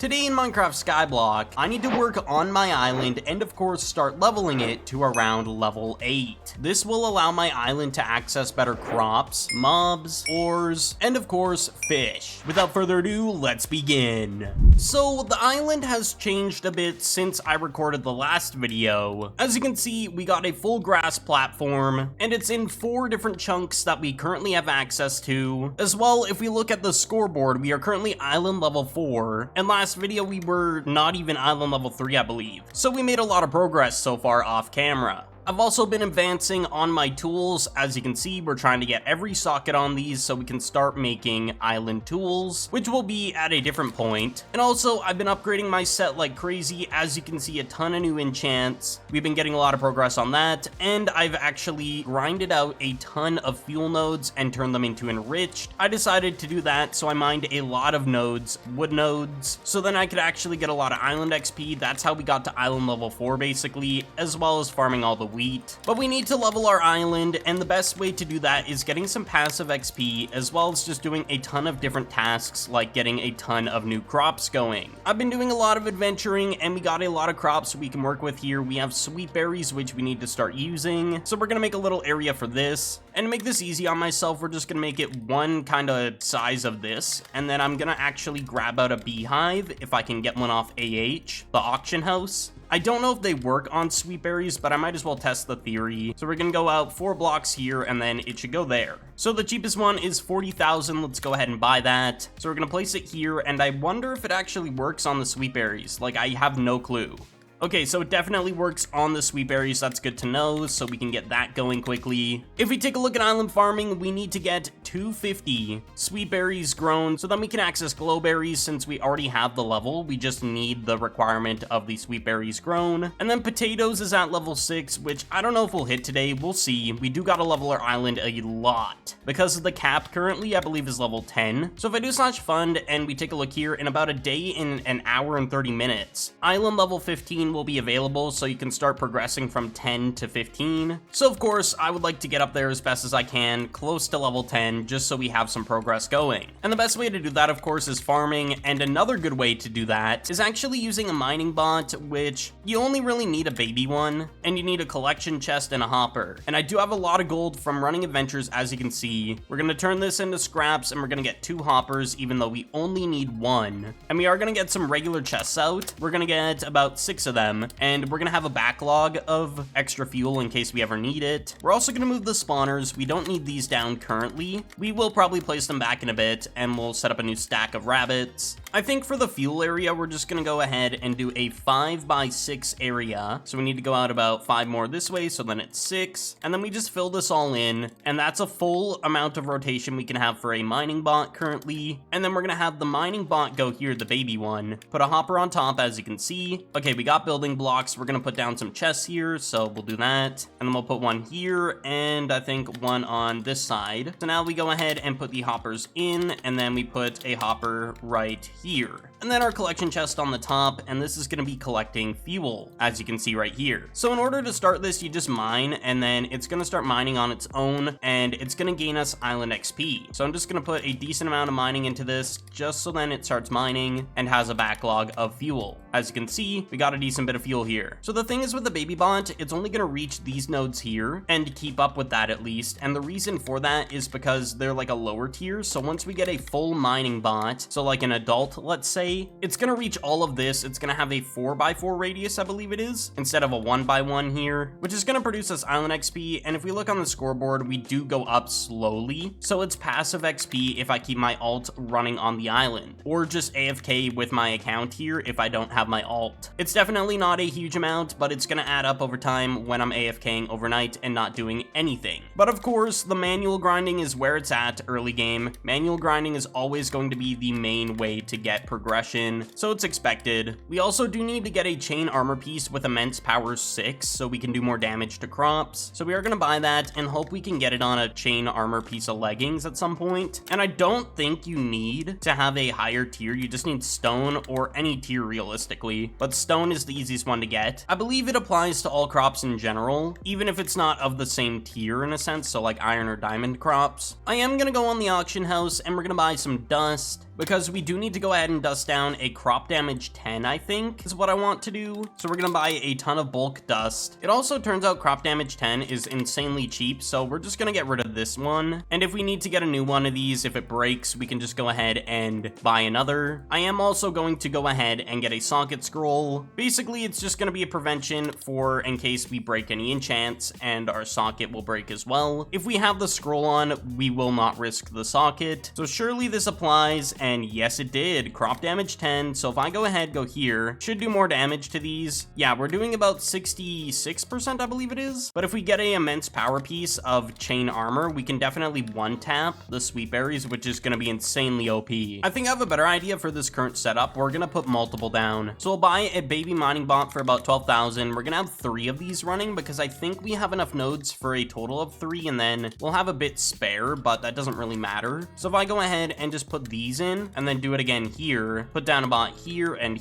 Today in Minecraft Skyblock, I need to work on my island and of course start leveling it to around level 8. This will allow my island to access better crops, mobs, ores, and of course fish. Without further ado, let's begin. So the island has changed a bit since I recorded the last video. As you can see, we got a full grass platform and it's in 4 different chunks that we currently have access to. As well, if we look at the scoreboard, we are currently island level 4 and last video we were not even island level 3, I believe. So we made a lot of progress so far off camera. I've also been advancing on my tools. As you can see, we're trying to get every socket on these so we can start making island tools, which will be at a different point. And also, I've been upgrading my set like crazy. As you can see, a ton of new enchants. We've been getting a lot of progress on that, and I've actually grinded out a ton of fuel nodes and turned them into enriched. I decided to do that, so I mined a lot of nodes, wood nodes, so then I could actually get a lot of island XP. That's how we got to island level 4 basically, as well as farming all the wheat. But we need to level our island, and the best way to do that is getting some passive XP, as well as just doing a ton of different tasks, like getting a ton of new crops going. I've been doing a lot of adventuring, and we got a lot of crops we can work with here. We have sweet berries, which we need to start using, so we're gonna make a little area for this. And to make this easy on myself, we're just gonna make it one kind of size of this, and then I'm gonna actually grab out a beehive, if I can get one off AH, the auction house. I don't know if they work on sweet berries, but I might as well test the theory. So we're gonna go out 4 blocks here, and then it should go there. So the cheapest one is 40,000. Let's go ahead and buy that. So we're gonna place it here, and I wonder if it actually works on the sweet berries. Like, I have no clue. Okay, so it definitely works on the sweet berries. That's good to know, so we can get that going quickly. If we take a look at island farming, we need to get 250 sweet berries grown, so then we can access glow berries. Since we already have the level, we just need the requirement of the sweet berries grown. And then potatoes is at level 6, which I don't know if we'll hit today. We'll see. We do gotta level our island a lot, because of the cap currently, I believe, is level 10. So if I do /fund and we take a look here, in about a day, in an hour and 30 minutes, island level 15 will be available, so you can start progressing from 10 to 15. So of course, I would like to get up there as best as I can, close to level 10, just so we have some progress going. And the best way to do that, of course, is farming, and another good way to do that is actually using a mining bot, which you only really need a baby one, and you need a collection chest and a hopper. And I do have a lot of gold from running adventures, as you can see. We're gonna turn this into scraps, and we're gonna get 2 hoppers, even though we only need 1. And we are gonna get some regular chests out. We're gonna get about 6 of them, and we're gonna have a backlog of extra fuel in case we ever need it. We're also gonna move the spawners. We don't need these down currently. We will probably place them back in a bit, and we'll set up a new stack of rabbits. I think for the fuel area, we're just gonna go ahead and do a 5x6 area. So we need to go out about 5 more this way, so then it's 6. And then we just fill this all in, and that's a full amount of rotation we can have for a mining bot currently. And then we're gonna have the mining bot go here, the baby one. Put a hopper on top, as you can see. Okay, we got building blocks. We're gonna put down some chests here, so we'll do that. And then we'll put one here, and I think one on this side. So now we go ahead and put the hoppers in, and then we put a hopper right here. And then our collection chest on the top, and this is gonna be collecting fuel, as you can see right here. So in order to start this, you just mine, and then it's gonna start mining on its own, and it's gonna gain us island XP. So I'm just gonna put a decent amount of mining into this, just so then it starts mining and has a backlog of fuel. As you can see, we got a decent bit of fuel here. So the thing is with the baby bot, it's only gonna reach these nodes here, and keep up with that at least. And the reason for that is because they're like a lower tier, so once we get a full mining bot, so like an adult, let's say, it's gonna reach all of this. It's gonna have a 4x4 radius, I believe it is, instead of a 1x1 here, which is gonna produce us island XP. And if we look on the scoreboard, we do go up slowly, so it's passive XP if I keep my alt running on the island, or just AFK with my account here if I don't have my alt. It's definitely not a huge amount, but it's gonna add up over time when I'm AFKing overnight and not doing anything. But of course, the manual grinding is where it's at early game. Manual grinding is always going to be the main way to get progression, so it's expected. We also do need to get a chain armor piece with immense power 6, so we can do more damage to crops. So we are gonna buy that and hope we can get it on a chain armor piece of leggings at some point. And I don't think you need to have a higher tier. You just need stone, or any tier realistically, but stone is the easiest one to get. I believe it applies to all crops in general, even if it's not of the same tier in a sense, so like iron or diamond crops. I am gonna go on the auction house, and we're gonna buy some dust, because we do need to go ahead and dust down a crop damage 10, I think, is what I want to do. So we're gonna buy a ton of bulk dust. It also turns out crop damage 10 is insanely cheap, so we're just gonna get rid of this one. And if we need to get a new one of these, if it breaks, we can just go ahead and buy another. I am also going to go ahead and get a socket scroll. Basically, it's just gonna be a prevention for in case we break any enchants, and our socket will break as well. If we have the scroll on, we will not risk the socket. So surely this applies, and yes, it did. Crop damage 10. So if I go ahead, go here, should do more damage to these. Yeah, we're doing about 66%, I believe it is. But if we get a immense power piece of chain armor, we can definitely one-tap the sweet berries, which is going to be insanely OP. I think I have a better idea for this current setup. We're going to put multiple down. So we'll buy a baby mining bot for about 12,000. We're going to have 3 of these running because I think we have enough nodes for a total of 3, and then we'll have a bit spare, but that doesn't really matter. So if I go ahead and just put these in and then do it again here, put down a bot here, and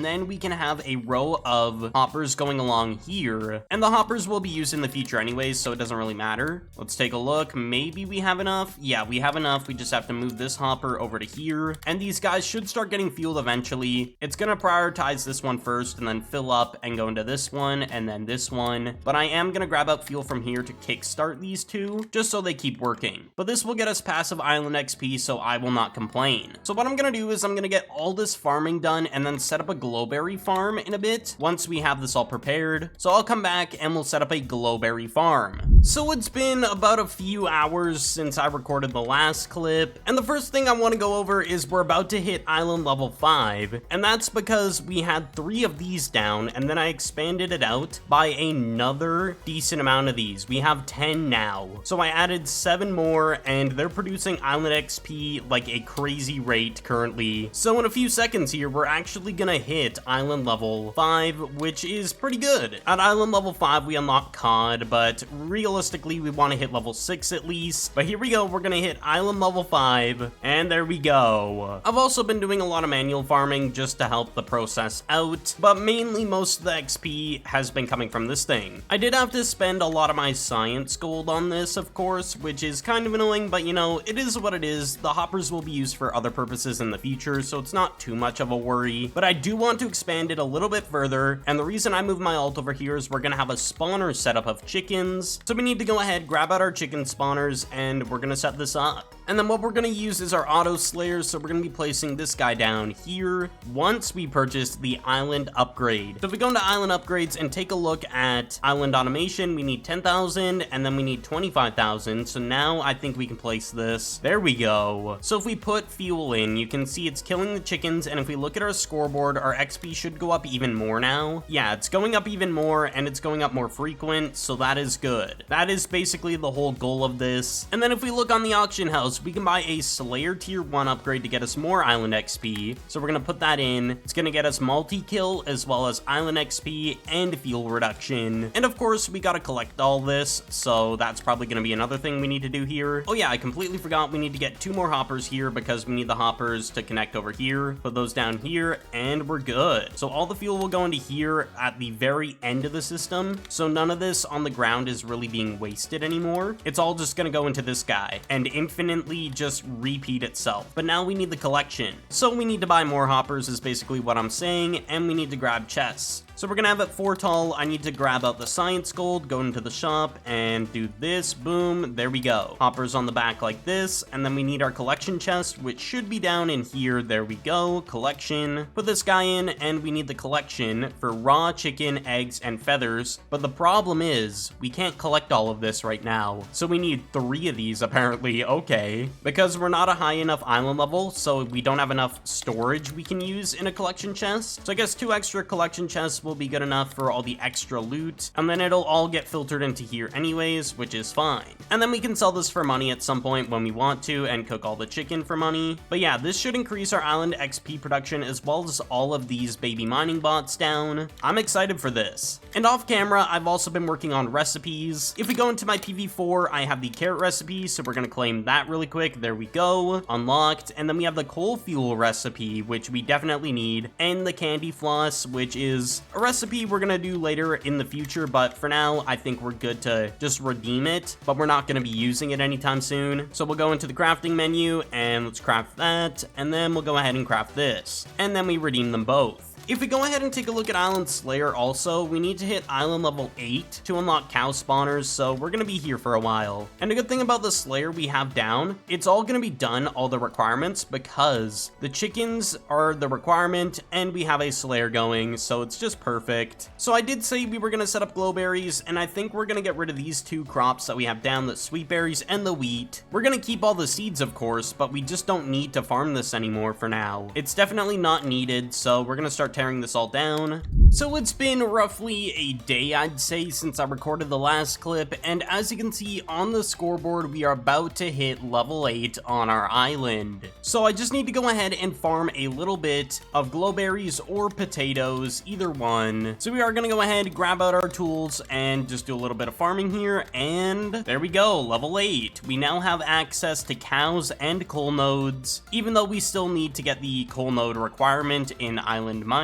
then we can have a row of hoppers going along here, and the hoppers will be used in the future anyways, so it doesn't really matter. Let's take a look. Maybe we have enough. Yeah, we have enough. We just have to move this hopper over to here, and these guys should start getting fueled eventually. It's gonna prioritize this one first and then fill up and go into this one and then this one, but I am gonna grab up fuel from here to kickstart these two just so they keep working. But this will get us passive island XP, so I will not complain. So what I'm gonna do is I'm gonna get all this farming done and then set up a glowberry farm in a bit once we have this all prepared. So I'll come back and we'll set up a glowberry farm. So it's been about a few hours since I recorded the last clip, and the first thing I want to go over is we're about to hit island level 5, and that's because we had 3 of these down and then I expanded it out by another decent amount of these. We have 10 now, so I added 7 more and they're producing island XP like a crazy rate currently. So in a few seconds here, we're actually gonna hit island level 5, which is pretty good. At island level 5, we unlock COD, but realistically, we want to hit level 6 at least. But here we go, we're gonna hit island level 5, and there we go. I've also been doing a lot of manual farming just to help the process out, but mainly most of the XP has been coming from this thing. I did have to spend a lot of my science gold on this, of course, which is kind of annoying, but you know, it is what it is. The hoppers will be used for other purposes in the future, so it's not too much of a worry, but I do want to expand it a little bit further, and the reason I moved my alt over here is we're gonna have a spawner setup of chickens, so we need to go ahead, grab out our chicken spawners, and we're gonna set this up. And then what we're gonna use is our auto slayers, so we're gonna be placing this guy down here once we purchase the island upgrade. So if we go into island upgrades and take a look at island automation, we need 10,000 and then we need 25,000. So now I think we can place this. There we go. So if we put fuel in, you can see it's killing the chickens, and if we look at our scoreboard, our XP should go up even more now. Yeah, it's going up even more and it's going up more frequent, so that is good. That is basically the whole goal of this. And then if we look on the auction house, we can buy a Slayer tier 1 upgrade to get us more island XP. So we're gonna put that in. It's gonna get us multi-kill as well as island XP and fuel reduction. And of course, we gotta collect all this, so that's probably gonna be another thing we need to do here. Oh yeah, I completely forgot we need to get 2 more hoppers here because we need the hoppers to connect over here. Put those down here and we're good. So all the fuel will go into here at the very end of the system. So none of this on the ground is really being wasted anymore. It's all just gonna go into this guy and infinitely just repeat itself. But now we need the collection. So we need to buy more hoppers is basically what I'm saying, and we need to grab chests. So we're gonna have it 4 tall. I need to grab out the science gold, go into the shop, and do this. Boom, there we go. Hoppers on the back like this, and then we need our collection chest, which should be down in here. There we go, collection. Put this guy in, and we need the collection for raw chicken, eggs, and feathers. But the problem is, we can't collect all of this right now. So we need 3 of these, apparently. Okay. Because we're not a high enough island level, so we don't have enough storage we can use in a collection chest. So I guess 2 extra collection chests will be good enough for all the extra loot, and then it'll all get filtered into here anyways, which is fine. And then we can sell this for money at some point when we want to and cook all the chicken for money. But yeah, this should increase our island XP production as well as all of these baby mining bots down. I'm excited for this. And off camera, I've also been working on recipes. If we go into my PV4, I have the carrot recipe, so we're gonna claim that really quick. There we go, unlocked. And then we have the coal fuel recipe, which we definitely need, and the candy floss, which is A recipe we're gonna do later in the future, but for now, I think we're good to just redeem it, but we're not gonna be using it anytime soon. So we'll go into the crafting menu and let's craft that, and then we'll go ahead and craft this, and then we redeem them both. If we go ahead and take a look at Island Slayer also, we need to hit island level 8 to unlock cow spawners, so we're gonna be here for a while. And a good thing about the Slayer we have down, it's all gonna be done, all the requirements, because the chickens are the requirement and we have a Slayer going, so it's just perfect. So I did say we were gonna set up glowberries, and I think we're gonna get rid of these 2 crops that we have down, the sweet berries and the wheat. We're gonna keep all the seeds, of course, but we just don't need to farm this anymore for now. It's definitely not needed, so we're gonna start tearing this all down. So it's been roughly a day, I'd say, since I recorded the last clip, and as you can see on the scoreboard, we are about to hit level 8 on our island. So I just need to go ahead and farm a little bit of glowberries or potatoes, either one. So we are gonna go ahead, grab out our tools, and just do a little bit of farming here, and there we go, level 8. We now have access to cows and coal nodes, even though we still need to get the coal node requirement in island mining.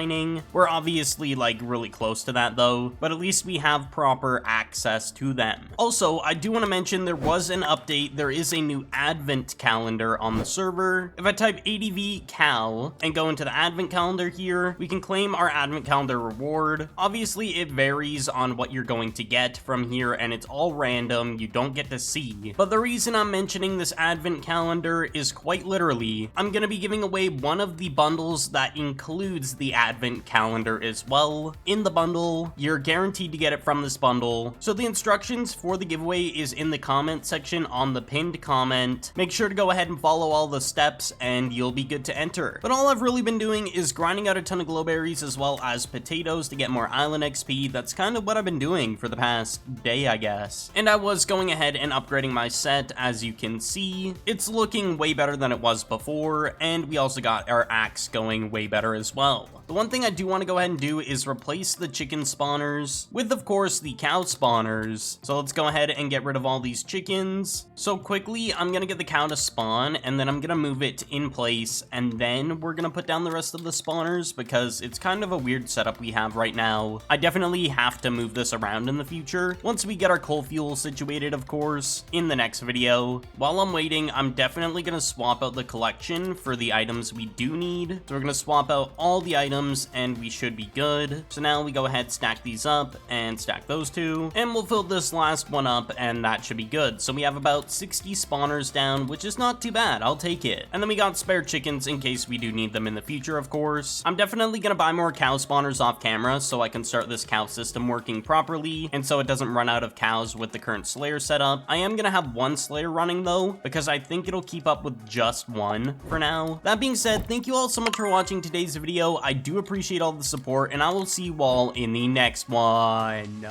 We're obviously like really close to that though, but at least we have proper access to them. Also, I do want to mention there was an update. There is a new advent calendar on the server. If I type ADV cal and go into the advent calendar here, we can claim our advent calendar reward. Obviously, it varies on what you're going to get from here, and it's all random. You don't get to see. But the reason I'm mentioning this advent calendar is quite literally, I'm going to be giving away one of the bundles that includes the advent calendar as well. In the bundle, you're guaranteed to get it from this bundle. So the instructions for the giveaway is in the comment section on the pinned comment. Make sure to go ahead and follow all the steps and you'll be good to enter. But all I've really been doing is grinding out a ton of glowberries as well as potatoes to get more island XP. That's kind of what I've been doing for the past day, I guess. And I was going ahead and upgrading my set. As you can see, it's looking way better than it was before, and we also got our axe going way better as well. The one thing I do want to go ahead and do is replace the chicken spawners with, of course, the cow spawners. So let's go ahead and get rid of all these chickens. So quickly, I'm going to get the cow to spawn, and then I'm going to move it in place, and then we're going to put down the rest of the spawners because it's kind of a weird setup we have right now. I definitely have to move this around in the future, once we get our coal fuel situated, of course, in the next video. While I'm waiting, I'm definitely going to swap out the collection for the items we do need. So we're going to swap out all the items, and we should be good. So now we go ahead, stack these up, and stack those 2, and we'll fill this last one up, and that should be good. So we have about 60 spawners down, which is not too bad. I'll take it. And then we got spare chickens in case we do need them in the future, of course. I'm definitely gonna buy more cow spawners off camera so I can start this cow system working properly, and so it doesn't run out of cows with the current Slayer setup. I am gonna have 1 Slayer running though, because I think it'll keep up with just 1 for now. That being said, thank you all so much for watching today's video. I do appreciate all the support, and I will see you all in the next one.